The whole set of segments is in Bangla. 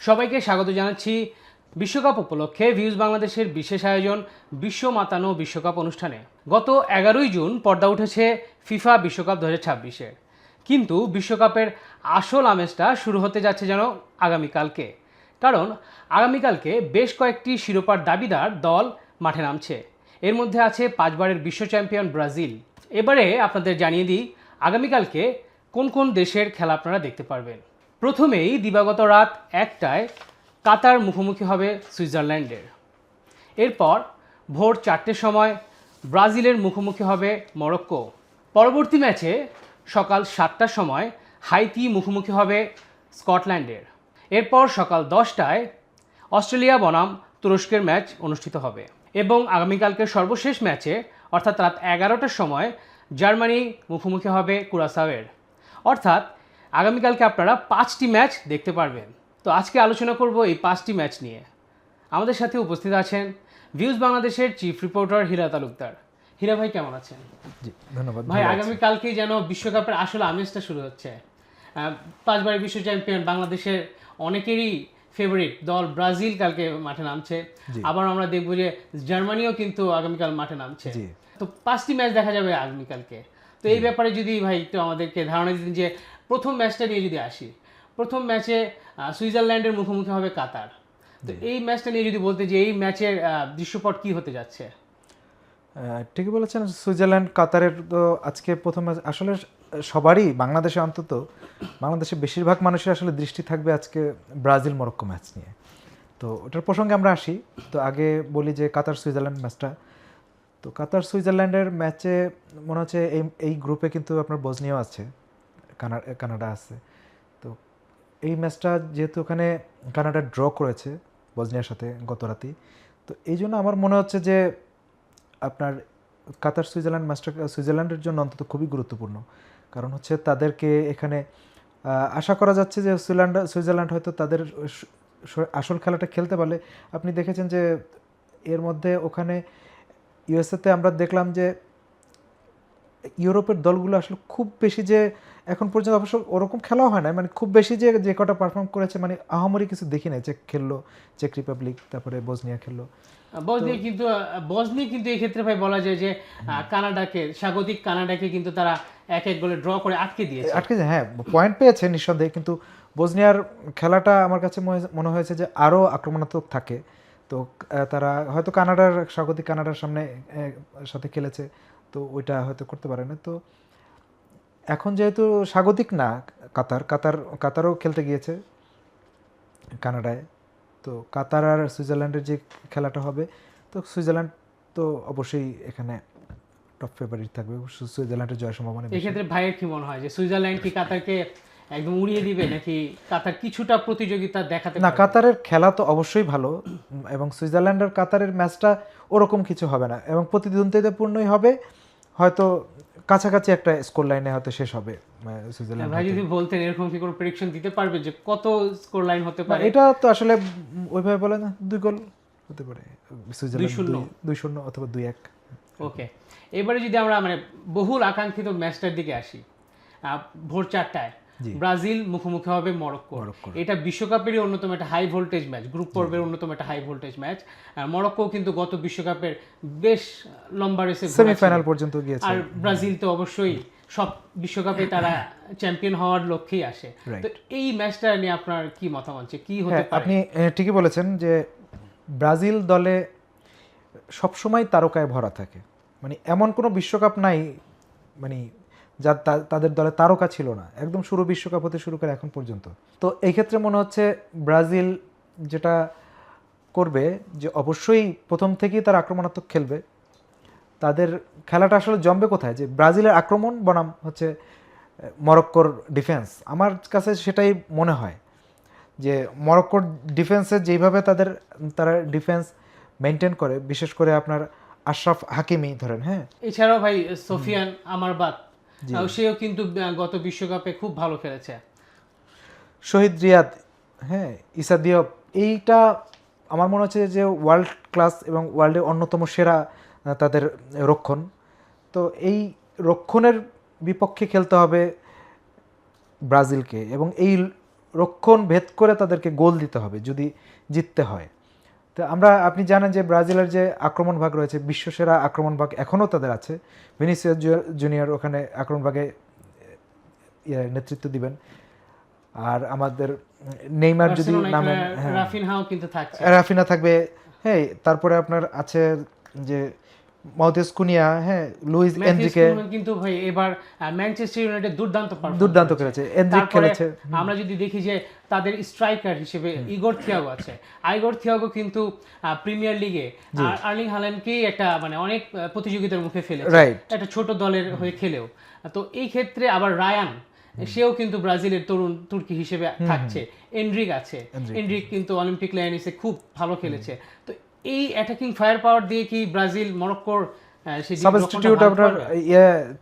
সবাইকে স্বাগত জানাচ্ছি বিশ্বকাপ উপলক্ষে ভিউজ বাংলাদেশের বিশেষ আয়োজন বিশ্ব মাতানো বিশ্বকাপ অনুষ্ঠানে। গত 11ই জুন পর্দা উঠেছে ফিফা বিশ্বকাপ 2026-এর, কিন্তু বিশ্বকাপের আসল আমেজটা শুরু হতে যাচ্ছে যেন আগামীকালকে। কারণ আগামীকালকে বেশ কয়েকটি শিরোপার দাবিদার দল মাঠে নামছে। এর মধ্যে আছে 5 বারের বিশ্ব চ্যাম্পিয়ন ব্রাজিল। এবারে আপনাদের জানিয়ে দিই আগামীকালকে কোন কোন দেশের খেলা আপনারা দেখতে পারবেন। প্রথমেই দিবাগত রাত 1টায় কাতার মুখোমুখি হবে সুইজারল্যান্ডের। এরপর ভোর 4টের সময় ব্রাজিলের মুখোমুখি হবে মরক্কো। পরবর্তী ম্যাচে সকাল 7টার সময় হাইতি মুখোমুখি হবে স্কটল্যান্ডের। এরপর সকাল 10টায় অস্ট্রেলিয়া বনাম তুরস্কের ম্যাচ অনুষ্ঠিত হবে এবং আগামীকালকের সর্বশেষ ম্যাচে অর্থাৎ রাত 11টার সময় জার্মানি মুখোমুখি হবে কুরাসাওয়ের। অর্থাৎ আগামীকালকে আপনারা 5টি ম্যাচ দেখতে পারবেন। তো আজকে আলোচনা করব এই 5টি ম্যাচ নিয়ে। আমাদের সাথে উপস্থিত আছেন ভিউজ বাংলাদেশের চিফ রিপোর্টার হীরা তালুকদার। হীরা ভাই কেমন আছেন? জি ধন্যবাদ ভাই, আগামীকালকেই যেন বিশ্বকাপের আসল আমেজটা শুরু হচ্ছে। 5 বারের বিশ্ব চ্যাম্পিয়ন বাংলাদেশের অনেকেরই ফেভারিট দল ব্রাজিল কালকে মাঠে নামছে। আবার আমরা দেখবো যে জার্মানিও কিন্তু আগামীকাল মাঠে নামছে। তো 5টি ম্যাচ দেখা যাবে আগামীকালকে। তো এই ব্যাপারে যদি ভাই একটু আমাদেরকে ধারণা দিতেন যে প্রথম ম্যাচটা নিয়ে যদি আসি। প্রথম ম্যাচে সুইজারল্যান্ডের মুখোমুখি হবে কাতার। তো এই ম্যাচটা নিয়ে যদি বলতে যে এই ম্যাচের দৃশ্যপট কি হতে যাচ্ছে? ঠিকই বলেছেন, সুইজারল্যান্ড কাতারের তো আজকে প্রথম ম্যাচ। আসলে সবারই বাংলাদেশে অন্তত বাংলাদেশে বেশিরভাগ মানুষের আসলে দৃষ্টি থাকবে আজকে ব্রাজিল মরক্কো ম্যাচ নিয়ে। তো ওটার প্রসঙ্গে আমরা আসি। তো আগে বলি যে কাতার সুইজারল্যান্ড ম্যাচটা, তো কাতার সুইজারল্যান্ডের ম্যাচে মনে হচ্ছে এই গ্রুপে কিন্তু আপনার বসনিয়াও আছে, কানাডা আছে। তো এই ম্যাচটা যেহেতু ওখানে কানাডা ড্র করেছে বসনিয়ার সাথে গত রাতেই, তো এই জন্য আমার মনে হচ্ছে যে আপনার কাতার সুইজারল্যান্ড ম্যাচটা সুইজারল্যান্ডের জন্য অন্তত খুবই গুরুত্বপূর্ণ। কারণ হচ্ছে তাদেরকে এখানে আশা করা যাচ্ছে যে সুইজারল্যান্ড হয়তো তাদের আসল খেলাটা খেলতে পারলে, আপনি দেখেছেন যে এর মধ্যে ওখানে ইউএসএতে আমরা দেখলাম যে ইউরোপের দলগুলো আসলে খুব বেশি যে এখন পর্যন্ত অবশ্য ওরকম খেলাও হয় না, মানে খুব বেশি যে কটা পারফর্ম করেছে মানে আহামরি কিছু দেখি নাই। চেক খেললো, চেক রিপাবলিক, তারপরে বসনিয়া খেললো। বসনিয়া কিন্তু এই ক্ষেত্রে ভাই বলা যায় যে স্বাগতিক কানাডাকে কিন্তু তারা 1-1 গোলে ড্র করে আটকে দিয়েছে। হ্যাঁ, পয়েন্ট পেয়েছে নিঃসন্দেহে, কিন্তু বসনিয়ার খেলাটা আমার কাছে মনে হয়েছে যে আরও আক্রমণাত্মক থাকে। তো তারা হয়তো স্বাগতিক কানাডার সাথে খেলেছে, তো ওইটা হয়তো করতে পারে না। তো এখন যেহেতু স্বাগতিক না কাতারও খেলতে গিয়েছে কানাডায়, তো কাতার আর সুইজারল্যান্ডের যে খেলাটা হবে, তো সুইজারল্যান্ড তো অবশ্যই এখানে টপ ফেভারিট থাকবে, সুইজারল্যান্ডের জয়ের সম্ভাবনা। এক্ষেত্রে ভাইয়ের কি মনে হয় যে সুইজারল্যান্ড কি কাতারকে একদম উড়িয়ে দিবে, নাকি কাতার কিছুটা প্রতিযোগিতা দেখাতে পারবে? না, কাতারের খেলা তো অবশ্যই ভালো, এবং সুইজারল্যান্ড আর কাতারের ম্যাচটা ওরকম কিছু হবে না এবং প্রতিদ্বন্দ্বিতাপূর্ণই হবে। হয়তো কাছাকাছি একটা স্কোর লাইনে হয়তো শেষ হবে সুইজারল্যান্ড। ভাই যদি বলতেন এরকম কি কোনো প্রেডিকশন দিতে পারবে যে কত স্কোর লাইন হতে পারে? এটা তো আসলে ওইভাবে বলে না, 2 গোল হতে পারে, সুইজারল্যান্ড 2-0 অথবা 2-1। ওকে, এবারে যদি আমরা মানে বহুল আকাঙ্ক্ষিত ম্যাচটার দিকে আসি, ভোর 4টায় ব্রাজিল মুখোমুখি হবে মরক্কো। এটা বিশ্বকাপেরই অন্যতম একটা হাই ভোল্টেজ ম্যাচ, গ্রুপ পর্বের অন্যতম একটা হাই ভোল্টেজ ম্যাচ। মরক্কো কিন্তু গত বিশ্বকাপের বেশ লম্বা রেসে সেমিফাইনাল পর্যন্ত গিয়েছে, আর ব্রাজিল তো অবশ্যই সব বিশ্বকাপে তারা চ্যাম্পিয়ন হওয়ার লক্ষ্যেই আসে। তো এই ম্যাচটা নিয়ে আপনার কি মতামত, কি হতে পারে? আপনি ঠিকই বলেছেন যে ব্রাজিল দলে সবসময় তারকায় ভরা থাকে, মানে এমন কোনো বিশ্বকাপ নাই মানে যা তাদের দলে তারকা ছিল না, একদম শুরু বিশ্বকাপ হতে শুরু করে এখন পর্যন্ত। তো এই ক্ষেত্রে মনে হচ্ছে ব্রাজিল যেটা করবে যে অবশ্যই প্রথম থেকেই তারা আক্রমণাত্মক খেলবে। তাদের খেলাটা আসলে জমবে কোথায়, যে ব্রাজিলের আক্রমণ বনাম হচ্ছে মরক্কোর ডিফেন্স। আমার কাছে সেটাই মনে হয় যে মরক্কোর ডিফেন্সে যেইভাবে তারা ডিফেন্স মেনটেন করে, বিশেষ করে আপনার আশরাফ হাকিমি ধরেন, হ্যাঁ, এছাড়াও ভাই সোফিয়ান আমারবাত, সেও কিন্তু গত বিশ্বকাপে খুব ভালো খেলেছে। শহীদ রিয়াদ, হ্যাঁ, ইসা দিয়ব, এইটা আমার মনে হচ্ছে যে ওয়ার্ল্ড ক্লাস এবং ওয়ার্ল্ডের অন্যতম সেরা তাদের রক্ষণ। তো এই রক্ষণের বিপক্ষে খেলতে হবে ব্রাজিলকে, এবং এই রক্ষণ ভেদ করে তাদেরকে গোল দিতে হবে যদি জিততে হয়। তো আপনি জানেন যে ব্রাজিলের যে আক্রমণ ভাগ রয়েছে, বিশ্বসেরা আক্রমণ ভাগ এখনও তাদের আছে। ভিনিসিয়াস জুনিয়র ওখানে আক্রমণ ভাগে নেতৃত্ব দিবেন। আর আমাদের নেইমার যদি নামেন, রাফিনহাও কিন্তু থাকছে, রাফিনা থাকবে, হ্যাঁ। তারপরে আপনার আছে যে মাউথেস কুনিয়া, হ্যাঁ, লুইস এনরিকে কিন্তু ভাই এবার ম্যানচেস্টার ইউনাইটেড দুর্দান্ত করেছে, এনরিক খেলেছে। আমরা যদি দেখি যে তাদের স্ট্রাইকার হিসেবে ইগোর থিয়াগো আছে, আইগোর থিয়াগো কিন্তু প্রিমিয়ার লিগে আর্লিং হাল্যান্ডকেই একটা মানে অনেক প্রতিযোগিতার মুখে ফেলেছে, একটা ছোট দলের হয়ে খেলেও। তো এই ক্ষেত্রে আবার রায়ান, সেও কিন্তু ব্রাজিলের তরুণ তুর্কি হিসেবে থাকছে। এনরিক আছে, এনরিক কিন্তু অলিম্পিক লায়নিসে খুব ভালো খেলেছে। তো এই অ্যাটাকিং ফায়ার পাওয়ার দিয়ে কি ব্রাজিল মরক্কোর সাবস্টিটিউট আপনার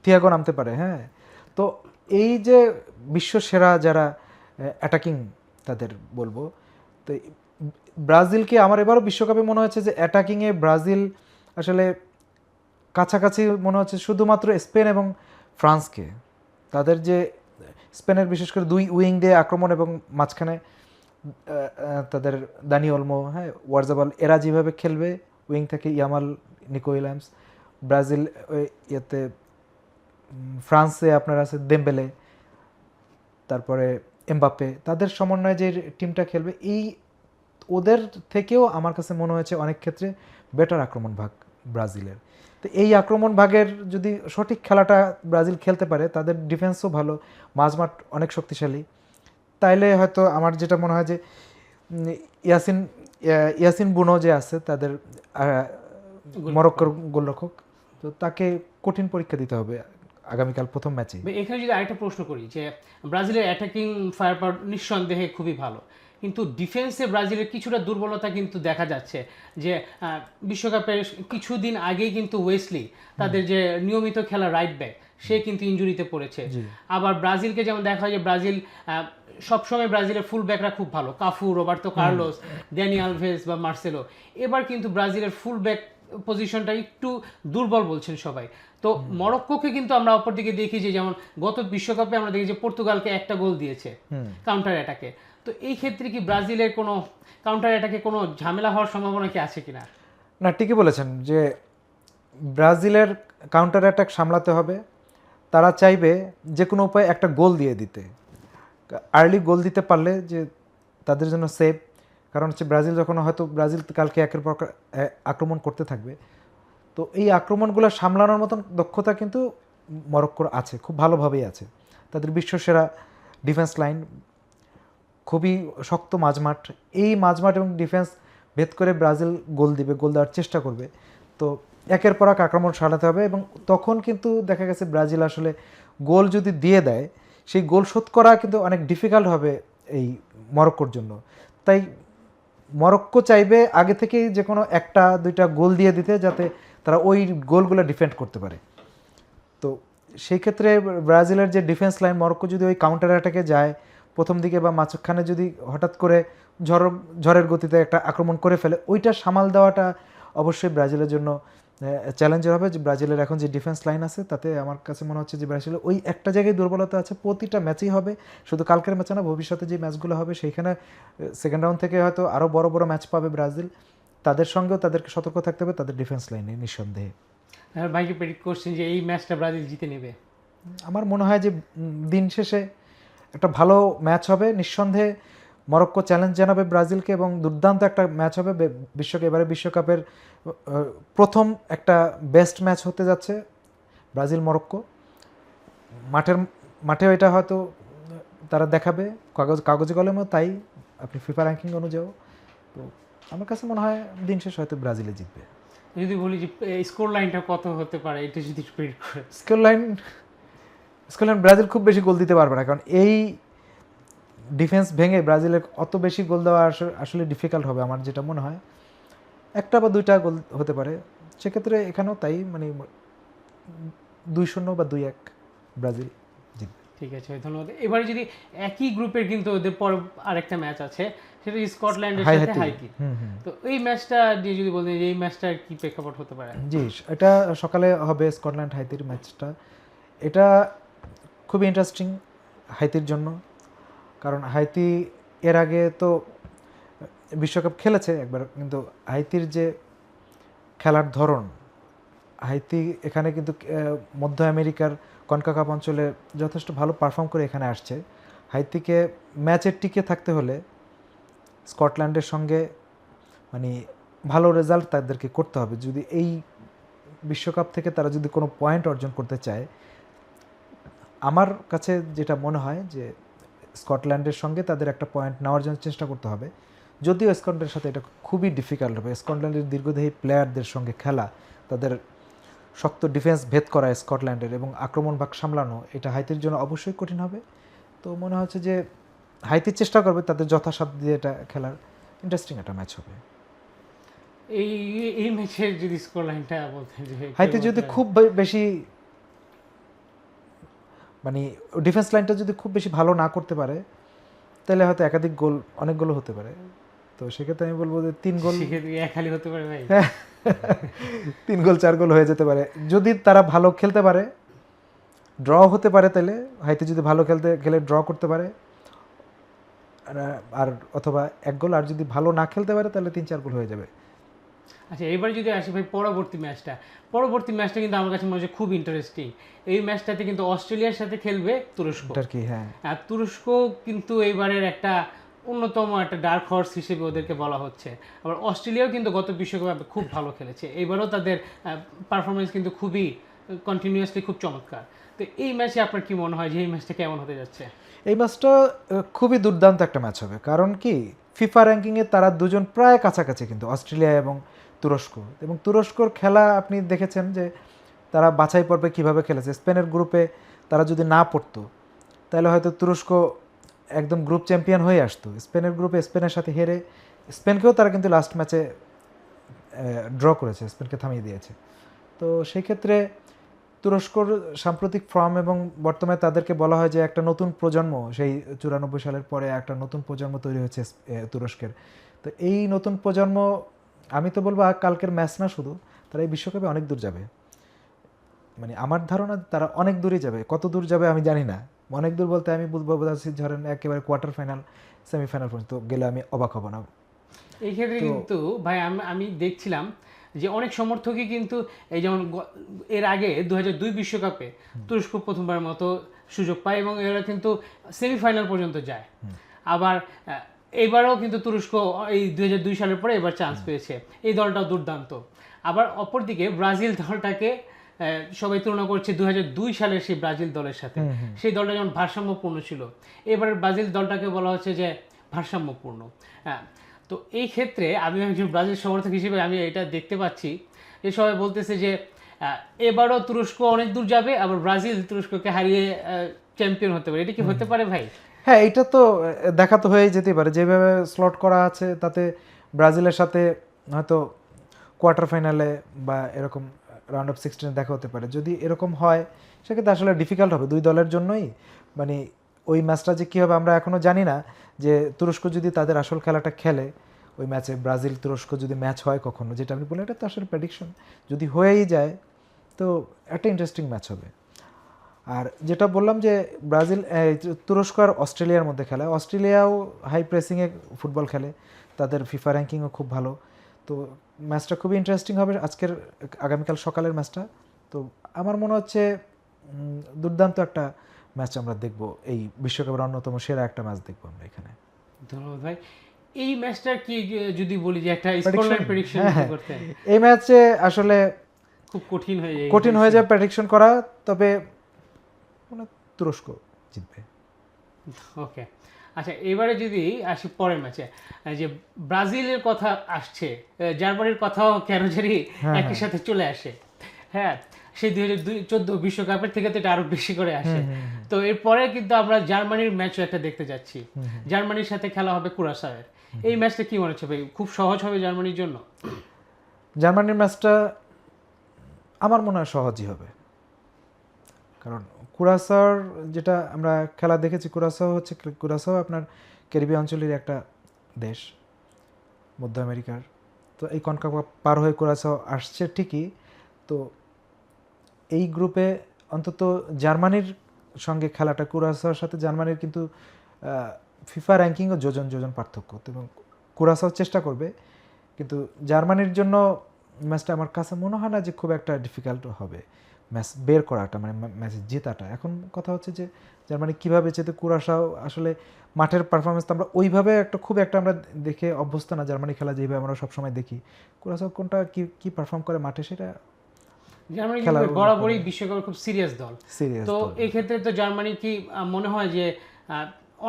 থিয়াগো নামতে পারে, হ্যাঁ। তো এই যে বিশ্ব সেরা যারা অ্যাটাকিং তাদের বলবো, তো ব্রাজিলকে আমার এবারও বিশ্বকাপে মনে হচ্ছে যে অ্যাটাকিংয়ে ব্রাজিল আসলে কাছাকাছি মনে হচ্ছে শুধুমাত্র স্পেন এবং ফ্রান্সকে। তাদের যে স্পেনের বিশেষ করে দুই উইং দিয়ে আক্রমণ এবং মাঝখানে তাদের দানি অলমো, হ্যাঁ, ওয়ারজাবাল, এরা যেভাবে খেলবে উইং থেকে ইয়ামাল, নিকো উইলিয়ামস। ব্রাজিল ইয়েতে ফ্রান্সে আপনার আছে দেমবেলে, তারপরে এমবাপ্পে, তাদের সমন্বয়ে যে টিমটা খেলবে, এই ওদের থেকেও আমার কাছে মনে হয়েছে অনেক ক্ষেত্রে বেটার আক্রমণ ভাগ ব্রাজিলের। তো এই আক্রমণ ভাগের যদি সঠিক খেলাটা ব্রাজিল খেলতে পারে, তাদের ডিফেন্সও ভালো, মাঝমাঠ অনেক শক্তিশালী, তাইলে হয়তো আমার যেটা মনে হয় যে ইয়াসিন বুনো যে আছে তাদের মরক্কোর গোলরক্ষক, তো তাকে কঠিন পরীক্ষা দিতে হবে আগামীকাল প্রথম ম্যাচে। এখানে যদি আরেকটা প্রশ্ন করি যে ব্রাজিলের অ্যাটাকিং ফায়ার পাওয়ার নিঃসন্দেহে খুবই ভালো, কিন্তু ডিফেন্সে ব্রাজিলের কিছুটা দুর্বলতা কিন্তু দেখা যাচ্ছে। যে বিশ্বকাপের কিছুদিন আগেই কিন্তু ওয়েসলি, তাদের যে নিয়মিত খেলা রাইট ব্যাক, সে কিন্তু ইনজুরিতে পড়েছে। আবার ব্রাজিলকে যেমন দেখা হয় যে ব্রাজিল সবসময় ব্রাজিলের ফুল ব্যাকরা খুব ভালো, Cafu, Roberto Carlos, Danny Alves বা মার্সেলো। এবার কিন্তু ব্রাজিলের ফুল ব্যাক পজিশনটা একটু দুর্বল বলছেন সবাই। তো মরক্কোকে কিন্তু আমরা অপরদিকে দেখি যে যেমন গত বিশ্বকাপে আমরা দেখি যে পর্তুগালকে একটা গোল দিয়েছে কাউন্টার অ্যাটাকে। তো এই ক্ষেত্রে কি ব্রাজিলের কোনো কাউন্টার অ্যাটাকে কোনো ঝামেলা হওয়ার সম্ভাবনা কি আছে কিনা? না, ঠিকই বলেছেন যে ব্রাজিলের কাউন্টার অ্যাটাক সামলাতে হবে। তারা চাইবে যে কোনো উপায়ে একটা গোল দিয়ে দিতে, আর্লি গোল দিতে পারলে যে তাদের জন্য সেফ। কারণ হচ্ছে ব্রাজিল যখন হয়তো ব্রাজিল কালকে একের পর আক্রমণ করতে থাকবে, তো এই আক্রমণগুলো সামলানোর মতন দক্ষতা কিন্তু মরক্কোর আছে, খুব ভালোভাবেই আছে। তাদের বিশ্বসেরা ডিফেন্স লাইন, খুবই শক্ত মাঝমাঠ, এই মাঝমাঠ এবং ডিফেন্স ভেদ করে ব্রাজিল গোল দিবে, গোল দেওয়ার চেষ্টা করবে। তো একের পর এক আক্রমণ সারাতে হবে এবং তখন কিন্তু দেখা গেছে ব্রাজিল আসলে গোল যদি দিয়ে দেয়, সেই গোল শোধ করা কিন্তু অনেক ডিফিকাল্ট হবে এই মরক্কোর জন্য। তাই মরক্কো চাইবে আগে থেকেই যে কোনো একটা দুইটা গোল দিয়ে দিতে, যাতে তারা ওই গোলগুলো ডিফেন্ড করতে পারে। তো সেই ক্ষেত্রে ব্রাজিলের যে ডিফেন্স লাইন, মরক্কো যদি ওই কাউন্টার অ্যাটাকে যায় প্রথম দিকে বা মাঝখানে যদি হঠাৎ করে ঝড়ের গতিতে একটা আক্রমণ করে ফেলে, ওইটা সামাল দেওয়াটা অবশ্যই ব্রাজিলের জন্য চ্যালেঞ্জের হবে। যে ব্রাজিলের এখন যে ডিফেন্স লাইন আছে, তাতে আমার কাছে মনে হচ্ছে যে ব্রাজিলের ওই একটা জায়গায় দুর্বলতা আছে। প্রতিটা ম্যাচেই হবে, শুধু কালকের ম্যাচে না, ভবিষ্যতে যে ম্যাচগুলো হবে সেইখানে সেকেন্ড রাউন্ড থেকে হয়তো আরও বড় বড় ম্যাচ পাবে ব্রাজিল। তাদের সঙ্গেও তাদেরকে সতর্ক থাকতে হবে, তাদের ডিফেন্স লাইনে নিঃসন্দেহে। ভাইকে প্রেডিক্ট করছেন যে এই ম্যাচটা ব্রাজিল জিতে নেবে? আমার মনে হয় যে দিন শেষে একটা ভালো ম্যাচ হবে নিঃসন্দেহে। মরক্কো চ্যালেঞ্জ জানাবে ব্রাজিলকে এবং দুর্দান্ত একটা ম্যাচ হবে। এবারে বিশ্বকাপের প্রথম একটা বেস্ট ম্যাচ হতে যাচ্ছে ব্রাজিল মরক্কো। মাঠেও এটা হয়তো তারা দেখাবে, কাগজে কলমেও তাই, আপনি ফিফা র্যাঙ্কিং অনুযায়ী। তো আমার কাছে মনে হয় দিন শেষ হয়তো ব্রাজিলে জিতবে। যদি বলি যে স্কোর লাইনটা কত হতে পারে, এটা যদি প্রেডিক্ট করে। স্কোর লাইন ব্রাজিল খুব বেশি গোল দিতে পারবে না, কারণ এই ডিফেন্স ভেঙে ব্রাজিলের অত বেশি গোল দেওয়া আসলে ডিফিকাল্ট হবে। আমার যেটা মনে হয় একটা বা দুইটা গোল হতে পারে, সেক্ষেত্রে এখানেও তাই, মানে 2-0 বা 2-1 ব্রাজিল জিতবে। ঠিক আছে, ধন্যবাদ। এবারে যদি একই গ্রুপের কিন্তু ওদের পর আরেকটা ম্যাচ আছে, সেটা স্কটল্যান্ডের সাথে হাইতি। তো এই ম্যাচটা দিয়ে যদি বলতেন যে এই ম্যাচটার কি প্রেক্ষাপট হতে পারে? জি, এটা সকালে হবে স্কটল্যান্ড হাইতির ম্যাচটা। এটা খুবই ইন্টারেস্টিং হাইতির জন্য। কারণ হাইতি এর আগে তো বিশ্বকাপ খেলেছে একবার, কিন্তু হাইতির যে খেলার ধরন, হাইতি এখানে কিন্তু মধ্য আমেরিকার কনকাকাপ অঞ্চলে যথেষ্ট ভালো পারফর্ম করে এখানে আসছে। হাইতিকে ম্যাচের টিকে থাকতে হলে স্কটল্যান্ডের সঙ্গে মানে ভালো রেজাল্ট তাদেরকে করতে হবে। যদি এই বিশ্বকাপ থেকে তারা যদি কোনো পয়েন্ট অর্জন করতে চায়, আমার কাছে যেটা মনে হয় যে স্কটল্যান্ডের সঙ্গে তাদের একটা পয়েন্ট নেওয়ার জন্য চেষ্টা করতে হবে। যদিও স্কটল্যান্ডের সাথে এটা খুবই ডিফিকাল্ট হবে। স্কটল্যান্ডের দীর্ঘদেহী প্লেয়ারদের সঙ্গে খেলা, তাদের শক্ত ডিফেন্স ভেদ করা স্কটল্যান্ডের এবং আক্রমণ ভাগ সামলানো, এটা হাইতির জন্য অবশ্যই কঠিন হবে। তো মনে হচ্ছে যে হাইতির চেষ্টা করবে তাদের যথাসাধ্য দিয়ে এটা খেলার। ইন্টারেস্টিং একটা ম্যাচ হবে। এই এই ম্যাচের যদি স্কোর লাইনটা বলতেন যে হাইতি যদি খুব বেশি মানে ডিফেন্স লাইনটা যদি খুব বেশি ভালো না করতে পারে, তাহলে হয়তো একাধিক গোল, অনেক গোলও হতে পারে। তো সেক্ষেত্রে আমি বলবো যে 3 গোল, এক খালি হতে পারে ভাই। 3 গোল 4 গোল হয়ে যেতে পারে যদি তারা ভালো খেলতে পারে। ড্র হতে পারে, তাহলে হাইতি যদি ভালো খেলে ড্র করতে পারে, আর অথবা 1 গোল। আর যদি ভালো না খেলতে পারে তাহলে 3-4 গোল হয়ে যাবে। আচ্ছা, এবার যদি আসি ভাই পরবর্তী ম্যাচটা কিন্তু আমার কাছে মনে হচ্ছে খুব ইন্টারেস্টিং। এই ম্যাচটাতে কিন্তু অস্ট্রেলিয়ার সাথে খেলবে তুরস্ক। টার্কি, হ্যাঁ। আর তুরস্ক কিন্তু এইবারের একটা অন্যতম একটা ডার্ক হর্স হিসেবে ওদেরকে বলা হচ্ছে। আবার অস্ট্রেলিয়াও কিন্তু গত বিশ্বকাপে খুব ভালো খেলেছে, এবারও তাদের পারফরমেন্স কিন্তু খুবই কন্টিনিউয়াসলি খুব চমৎকার। তো এই ম্যাচে আপনার কি মনে হয় যে এই ম্যাচটা কেমন হতে যাচ্ছে? এই ম্যাচটা খুবই দুর্দান্ত একটা ম্যাচ হবে। কারণ কি, ফিফা র্যাঙ্কিংয়ে তারা দুজন প্রায় কাছাকাছি, কিন্তু অস্ট্রেলিয়া এবং তুরস্ক। এবং তুরস্কর খেলা আপনি দেখেছেন যে তারা বাছাই পর্বে কীভাবে খেলেছে। স্পেনের গ্রুপে তারা যদি না পড়তো, তাহলে হয়তো তুরস্ক একদম গ্রুপ চ্যাম্পিয়ন হয়ে আসতো। স্পেনের গ্রুপে স্পেনের সাথে হেরে, স্পেনকেও তারা কিন্তু লাস্ট ম্যাচে ড্র করেছে, স্পেনকে থামিয়ে দিয়েছে। তো সেই ক্ষেত্রে তুরস্কর সাম্প্রতিক ফর্ম এবং বর্তমানে তাদেরকে বলা হয় যে একটা নতুন প্রজন্ম, সেই 94 সালের পরে একটা নতুন প্রজন্ম তৈরি হয়েছে তুরস্কের। তো এই নতুন প্রজন্ম, আমি তো বলবো কালকের ম্যাচ না শুধু, তারা এই বিশ্বকাপে অনেক দূর যাবে। মানে আমার ধারণা তারা অনেক দূরই যাবে। কত দূর যাবে আমি জানি না। অনেক দূর বলতে আমি বুঝবো ধরেন একেবারে কোয়ার্টার ফাইনাল, সেমিফাইনাল পর্যন্ত গেলে আমি অবাক হব না। এই ক্ষেত্রে কিন্তু ভাই আমি দেখছিলাম যে অনেক সমর্থকই কিন্তু এই যেমন এর আগে 2002 বিশ্বকাপে তুরস্ক প্রথমবার মতো সুযোগ পায় এবং এরা কিন্তু সেমিফাইনাল পর্যন্ত যায়। আবার এবারও কিন্তু তুরস্ক এই 2002 সালের পরে এবার চান্স পেয়েছে। এই দলটাও দুর্দান্ত। আবার অপরদিকে ব্রাজিল দলটাকে সবাই তুলনা করছে 2002 সালের সেই ব্রাজিল দলের সাথে। সেই দলটা যেমন ভারসাম্যপূর্ণ ছিল, এবারের ব্রাজিল দলটাকে বলা হচ্ছে যে ভারসাম্যপূর্ণ। হ্যাঁ, তো এই ক্ষেত্রে আমি একজন ব্রাজিল সমর্থক হিসেবে আমি এটা দেখতে পাচ্ছি যে সবাই বলতেছে যে এবারও তুরস্ক অনেক দূর যাবে, আবার ব্রাজিল তুরস্ককে হারিয়ে চ্যাম্পিয়ন হতে পারে। এটা কি হতে পারে ভাই? হ্যাঁ, এটা তো দেখা তো হয়েই যেতে পারে। যেভাবে স্লট করা আছে তাতে ব্রাজিলের সাথে হয়তো কোয়ার্টার ফাইনালে বা এরকম রাউন্ড অফ 16 দেখা হতে পারে। যদি এরকম হয় সেক্ষেত্রে আসলে ডিফিকাল্ট হবে দুই দলের জন্যই। মানে ওই ম্যাচটা যে কী হবে আমরা এখনও জানি না। যে তুরস্ক যদি তাদের আসল খেলাটা খেলে ওই ম্যাচে, ব্রাজিল তুরস্ক যদি ম্যাচ হয় কখনো, যেটা আপনি বললেন এটা তো আসলে প্রেডিকশন, যদি হয়েই যায় তো একটা ইন্টারেস্টিং ম্যাচ হবে। আর যেটা বললাম যে ব্রাজিল, তুরস্ক আর অস্ট্রেলিয়ার মধ্যে খেলা, অস্ট্রেলিয়াও হাই প্রেসিংয়ে ফুটবল খেলে, তাদের ফিফা র্যাঙ্কিংও খুব ভালো। তো ম্যাচটা খুবই ইন্টারেস্টিং হবে আজকের, আগামীকাল সকালের ম্যাচটা। তো আমার মনে হচ্ছে দুর্দান্ত একটা ম্যাচ আমরা দেখব। এই বিশ্বকাপের অন্যতম সেরা একটা ম্যাচ দেখবো আমরা এখানে। ধন্যবাদ ভাই। এই ম্যাচটা কি যদি বলি যে একটা স্কোরলাইন প্রেডিকশন করতে, এই ম্যাচে আসলে খুব কঠিন হয়ে যায় প্রেডিকশন করা, তবে মানে তুরস্ক জিতবে। ওকে, আচ্ছা এবারে যদি আসি পরের ম্যাচে, যে ব্রাজিলের কথা আসছে, জার্মানির কথাও কেন জানি একই সাথে চলে আসে। হ্যাঁ, সেই 2014 বিশ্বকাপের থেকে তো এটা আরো বেশি করে আসে। তো এরপরে কিন্তু আমরা জার্মানির ম্যাচও একটা দেখতে যাচ্ছি। জার্মানির সাথে খেলা হবে কুরাসাওয়ের। এই ম্যাচটা কি মনে হচ্ছে ভাই, খুব সহজ হবে জার্মানির জন্য? জার্মানির ম্যাচটা আমার মনে হয় সহজই হবে। কারণ কুরাসাওর যেটা আমরা খেলা দেখেছি, কুরাসাও আপনার ক্যারিবীয় অঞ্চলের একটা দেশ, মধ্য আমেরিকার। তো এই কনকাকাপ পার হয়ে কুরাসাও আসছে ঠিকই। তো এই গ্রুপে অন্তত জার্মানির সঙ্গে খেলাটা, কুরাসাওর সাথে জার্মানির কিন্তু ফিফা র্যাঙ্কিংও যোজন যোজন পার্থক্য, এবং কুরাসাও চেষ্টা করবে, কিন্তু জার্মানির জন্য ম্যাচটা আমার কাছে মনে হয় না যে খুব একটা ডিফিকাল্ট হবে ম্যাচ বের করাটা, মানে ম্যাচ জেতাটা। এখন কথা হচ্ছে যে জার্মানি কীভাবে যেতে, কুরাসাও আসলে মাঠের পারফরমেন্স তো আমরা ওইভাবে খুব একটা আমরা দেখে অভ্যস্ত না, জার্মানি খেলা যেভাবে আমরা সবসময় দেখি। কুরাসাও কোনটা কী পারফর্ম করে মাঠে সেটা জার্মানি কিন্তু বরাবরই বিশ্বকাপে খুব সিরিয়াস দল। সিরিয়াস। তো এই ক্ষেত্রে তো জার্মানি কি মনে হয় যে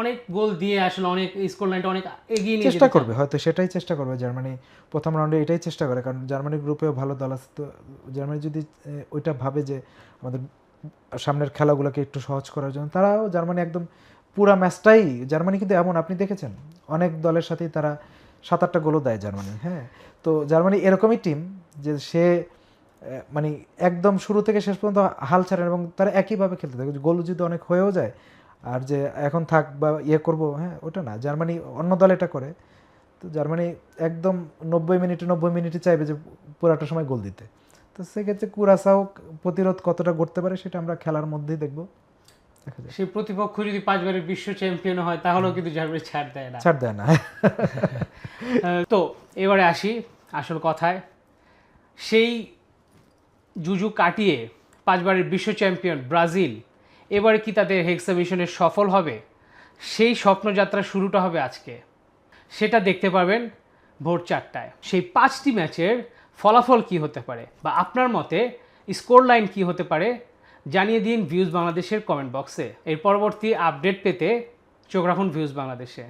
অনেক গোল দিয়ে আসলে অনেক স্কোর লাইনটা অনেক এগিয়ে নিয়ে চেষ্টা করবে, হয়তো সেটাই চেষ্টা করবে জার্মানি প্রথম রাউন্ডে, এটাই চেষ্টা করে, কারণ জার্মানির গ্রুপেও ভালো দল আছে। তো জার্মানি যদি ওইটা ভাবে যে আমাদের সামনের খেলাগুলোকে একটু সহজ করার জন্য, তারাও জার্মানি একদম পুরা ম্যাচটাই, জার্মানি কিন্তু এমন আপনি দেখেছেন অনেক দলের সাথেই তারা 7-8টা গোলও দেয় জার্মানি। হ্যাঁ, তো জার্মানি এরকমই টিম যে সে মানে একদম শুরু থেকে শেষ পর্যন্ত হাল ছাড়েন, এবং তারা একইভাবে খেলতে থাকে। গোল যদি অনেক হয়েও যায়, আর যে এখন থাক বা করবো, হ্যাঁ ওটা না, জার্মানি অন্য দল এটা করে। তো জার্মানি একদম 90 মিনিটে চাইবে যে পুরাটা সময় গোল দিতে। তো সেক্ষেত্রে কুরাসাও প্রতিরোধ কতটা করতে পারে সেটা আমরা খেলার মধ্যেই দেখবো। সেই প্রতিপক্ষ যদি 5 বারের বিশ্ব চ্যাম্পিয়ন হয় তাহলেও কিন্তু জার্মানি ছাড় দেয় না। তো এবারে আসি আসল কথায়। সেই জুজু কাটিয়ে 5 বারের বিশ্ব চ্যাম্পিয়ন ব্রাজিল এবারে কি তাদের হেক্সা মিশনে সফল হবে? সেই স্বপ্নযাত্রা শুরুটা হবে আজকে, সেটা দেখতে পাবেন ভোর 4টায়। সেই 5টি ম্যাচের ফলাফল কি হতে পারে বা আপনার মতে স্কোর লাইন কী হতে পারে জানিয়ে দিন ভিউজ বাংলাদেশের কমেন্ট বক্সে। এর পরবর্তী আপডেট পেতে চোখ রাখুন ভিউজ বাংলাদেশে।